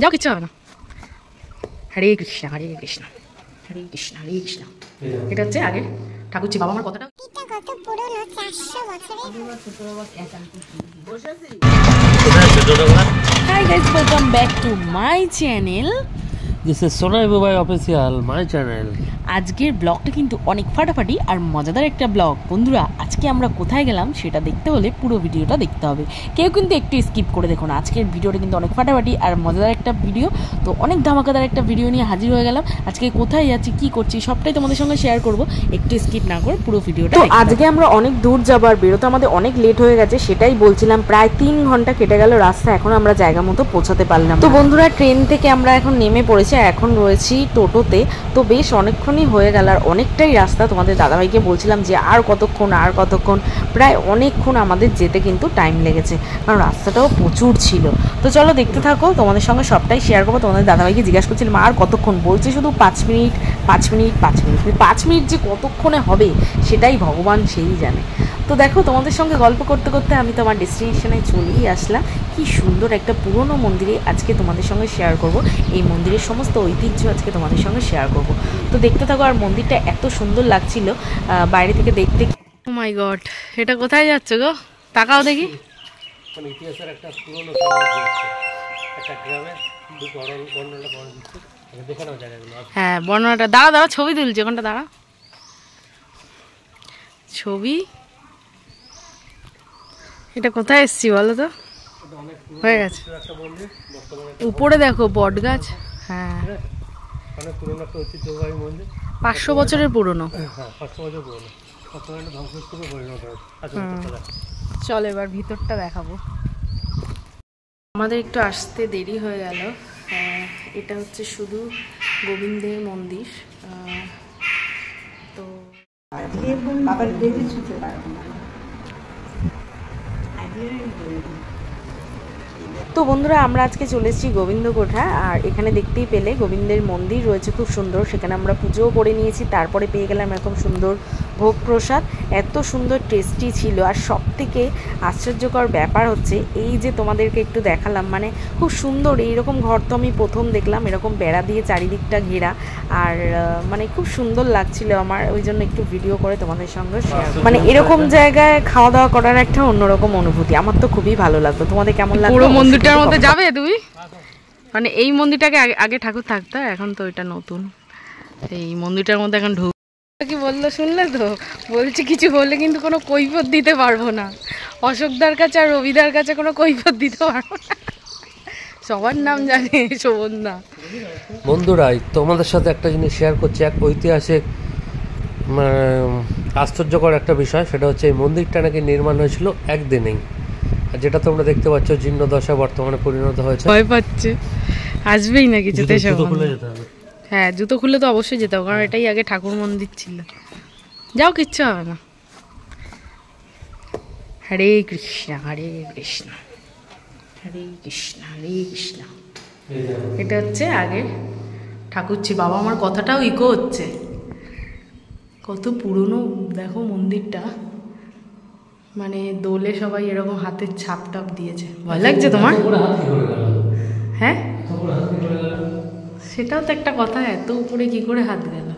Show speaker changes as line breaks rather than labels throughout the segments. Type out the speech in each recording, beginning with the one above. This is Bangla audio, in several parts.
যাও, কিচ্ছু হবে না। হরে কৃষ্ণ হরে কৃষ্ণ হরে কৃষ্ণ হরে কৃষ্ণ। এটা হচ্ছে আগে ঠাকুরজি বাবা আমার কথাটা। Hi guys, welcome back to my channel.
This is Sonai Bobai Official, my channel.
আজকের ব্লগটা কিন্তু অনেক ফাটাফাটি আর মজাদার একটা ব্লগ। বন্ধুরা, আজকে আমরা কোথায় গেলাম সেটা দেখতে হলে পুরো ভিডিওটা দেখতে হবে, কেউ কিন্তু একটু স্কিপ করে দেখো না। আজকের ভিডিওটা কিন্তু অনেক ফাটাফাটি আর মজাদার একটা ভিডিও, তো অনেক ধামাকাদার একটা ভিডিও নিয়ে হাজির হয়ে গেলাম। আজকে কোথায় যাচ্ছি, কি করছি সবটাই তোমাদের সঙ্গে শেয়ার করব, একটু স্কিপ না করে পুরো ভিডিওটা। তো আজকে আমরা অনেক দূর যাবার, বেরোতে আমাদের অনেক লেট হয়ে গেছে, সেটাই বলছিলাম। প্রায় 3 ঘন্টা কেটে গেল রাস্তা, এখন আমরা জায়গা মতো পৌঁছাতে পারলাম। তো বন্ধুরা, ট্রেন থেকে আমরা এখন নেমে পড়েছি, এখন রয়েছি টোটোতে। তো বেশ অনেকক্ষণই হয়ে গেল আর অনেকটাই রাস্তা। তোমাদের দাদাভাইকে বলছিলাম যে আর কতক্ষণ, প্রায় অনেকক্ষণ আমাদের যেতে কিন্তু টাইম লেগেছে, কারণ রাস্তাটাও প্রচুর ছিল। তো চলো দেখতে থাকো, তোমাদের সঙ্গে সবটাই শেয়ার করবো। তোমাদের দাদাভাইকে জিজ্ঞাসা করছিলাম আর কতক্ষণ, বলছে শুধু 5 মিনিট 5 মিনিট 5 মিনিট। 5 মিনিট যে কতক্ষণে হবে সেটাই ভগবান সেই জানে। তো দেখো, তোমাদের সঙ্গে গল্প করতে করতে আমি তো আমার ডেস্টিনেশনে চলেই আসলাম। কি সুন্দর একটা পুরনো মন্দিরে আজকে তোমাদের সঙ্গে শেয়ার করব, এই মন্দিরের সমস্ত ঐতিহ্য আজকে তোমাদের সঙ্গে শেয়ার করব। তো দেখতে থাকো। আর মন্দিরটা এত সুন্দর লাগছিল বাইরে থেকে দেখতে। ও মাই গড, এটা কোথায় যাচ্ছে গো? তাকাও দেখি।
ইতিহাসের একটা পুরনো একটা গ্রামে
হ্যাঁ, বর্ণনাটা দাঁড়া ছবি তুলছি, ওখানটা দাঁড়া ছবি। এটা কোথায় এসছি বলো তো? হয়ে গেছে উপরে দেখো বট গাছ। হ্যাঁ, 500 বছরের পুরনো। চল এবার ভিতরটা দেখাবো। আমাদের একটু আসতে দেরি হয়ে গেল। এটা হচ্ছে শুধু গোবিন্দের মন্দির। তো তো বন্ধুরা, আমরা আজকে চলে এসেছি গোবিন্দকোঠা। আর এখানে দেখতেই পেলে গোবিন্দের মন্দির রয়েছে খুব সুন্দর, সেখানে আমরা পুজোও করে নিয়েছি। তারপরে পেয়ে গেলাম এরকম সুন্দর ভোগ প্রসাদ, এত সুন্দর টেস্টি ছিল। আর সব থেকে আশ্চর্যকর ব্যাপার হচ্ছে এই যে তোমাদেরকে একটু দেখালাম, মানে খুব সুন্দর এইরকম ঘর তো আমি প্রথম দেখলাম, এরকম বেড়া দিয়ে চারিদিকটা ঘেরা। আর মানে খুব সুন্দর লাগছিল আমার, ওই জন্য একটু ভিডিও করে তোমাদের সঙ্গে শেয়ার। মানে এরকম জায়গায় খাওয়া দাওয়া করার একটা অন্যরকম অনুভূতি, আমার তো খুবই ভালো লাগলো। তোমাদের কেমন লাগলো? পুরো মন্দিরটার মধ্যে যাবে তুমি? মানে এই মন্দিরটাকে আগে ঠাকুর থাকতো, এখন তো এটা নতুন। এই মন্দিরটার মধ্যে এখন ঢুক কি বললো শুনলে তো? বলছি কিছু বললে কিন্তু কোনো কৈফিয়ত দিতে পারবো না। অশোকদার কাছে আর রবিদার কাছে কোনো কৈফিয়ত দিতে পারবো না, সবার নাম জানে শোভনদা।
বন্ধুরাই, তোমাদের সাথে একটা জিনিস শেয়ার করছি, এক ঐতিহাসিক আশ্চর্যকর একটা বিষয়। সেটা হচ্ছে এই মন্দিরটা নাকি নির্মাণ হয়েছিল একদিনেই, আর যেটা তোমরা দেখতে পাচ্ছ জীর্ণদশা বর্তমানে পরিণত হয়েছে।
ভয় পাচ্ছে, আসবেই না কিছুতে। হ্যাঁ, জুতো খুলে তো অবশ্যই যেতে হবে, কারণ এটাই আগে ঠাকুর মন্দির ছিল। যাও, কিচ্ছু হবে না। হরে কৃষ্ণ হরে কৃষ্ণ হরে কৃষ্ণ হরে কৃষ্ণ। এটা হচ্ছে আগে ঠাকুরজি বাবা আমার কথাটাও ইকো হচ্ছে। কত পুরনো দেখো মন্দিরটা, মানে দোলে সবাই এরকম হাতের ছাপ টাপ দিয়েছে। ভয় লাগছে তোমার? হ্যাঁ, সেটাও তো একটা কথা, এত উপরে কি করে হাত গেল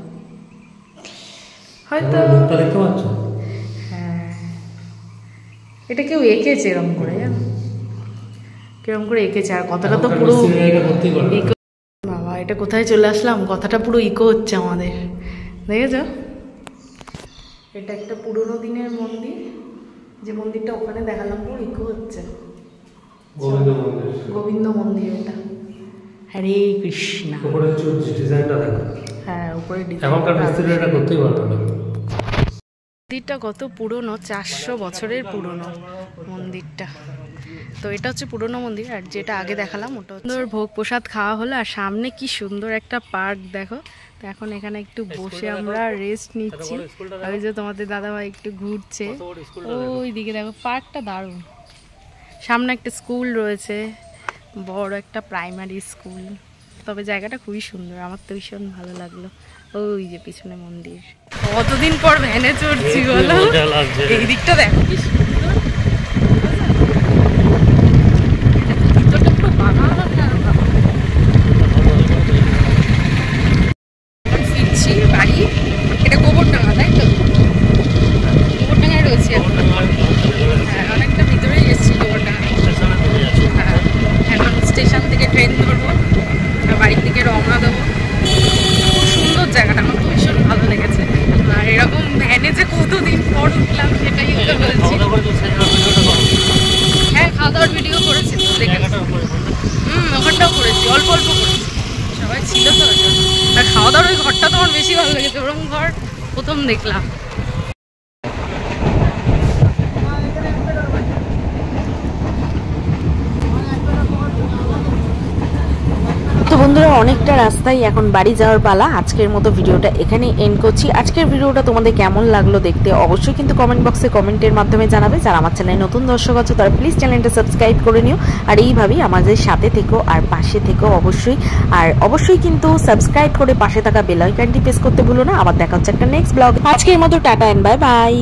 হয়তো। হ্যাঁ, এটা কেউ এঁকেছে এরকম করে, জানো কিরকম করে এঁকেছে। আর কথাটা তো পুরো ইকো। বাবা, এটা কোথায় চলে আসলাম, কথাটা পুরো ইকো হচ্ছে আমাদের, দেখেছ? এটা একটা পুরোনো দিনের মন্দির, যে মন্দিরটা ওখানে দেখালাম পুরো ইকো হচ্ছে। গোবিন্দ মন্দির এটা। হরে কৃষ্ণ। হ্যাঁ, উপরে মন্দিরটা কত পুরনো, 400 বছরের পুরনো মন্দিরটা। তো এটা হচ্ছে পুরনো মন্দির। আর যেটা আগে দেখালাম ওটা সুন্দর ভোগ প্রসাদ খাওয়া হলো। আর সামনে কি সুন্দর একটা পার্ক দেখো। তো এখন এখানে একটু বসে আমরা রেস্ট নিচ্ছি। ওই যে তোমাদের দাদাভাই একটু ঘুরছে, ওই দিকে দেখো পার্কটা দারুণ। সামনে একটা স্কুল রয়েছে, বড় একটা প্রাইমারি স্কুল। তবে জায়গাটা খুবই সুন্দর, আমার তো ভীষণ ভালো লাগলো। ওই যে পিছনে মন্দির। কতদিন পর ভ্যানে চড়ছি বলো, এই দিকটা দেখো কি সুন্দর। ভিতরটা পুরো বাগান। স্টেশন থেকে ট্রেন ধরবো, বাড়ির দিকে রওনা দেবো। খুব সুন্দর জায়গাটা, আমার তো ভীষণ ভালো লেগেছে। আর এরকম ভ্যানে যে কতদিন পর উঠলাম সেটাই হতে বলছি। হ্যাঁ, খাওয়া দাওয়ার ভিডিও করেছি তো, দেখেছি। ওখানটাও করেছি, অল্প অল্প করেছি, সবাই ছিল তো। আর খাওয়া দাওয়ার ওই ঘরটা তো আমার বেশি ভালো লেগেছে, ওরকম ঘর প্রথম দেখলাম। তো বন্ধুরা, অনেকটা রাস্তায় এখন বাড়ি যাওয়ার পালা। আজকের মতো ভিডিওটা এখানে এন্ড করছি। আজকের ভিডিওটা তোমাদের কেমন লাগলো দেখতে অবশ্যই কিন্তু কমেন্ট বক্সে কমেন্টের মাধ্যমে জানাবে। যারা আমার চ্যানেলে নতুন দর্শক আছো তারা প্লিজ চ্যানেলটা সাবস্ক্রাইব করে নিও। আর এইভাবেই আমাদের সাথে থেকো আর পাশে থেকো অবশ্যই। আর অবশ্যই কিন্তু সাবস্ক্রাইব করে পাশে থাকা বেল আইকনটি প্রেস করতে ভুলো না। আবার দেখা হচ্ছে একটা নেক্সট ব্লগ। আজকের মতো টাটা এন্ড বাই বাই।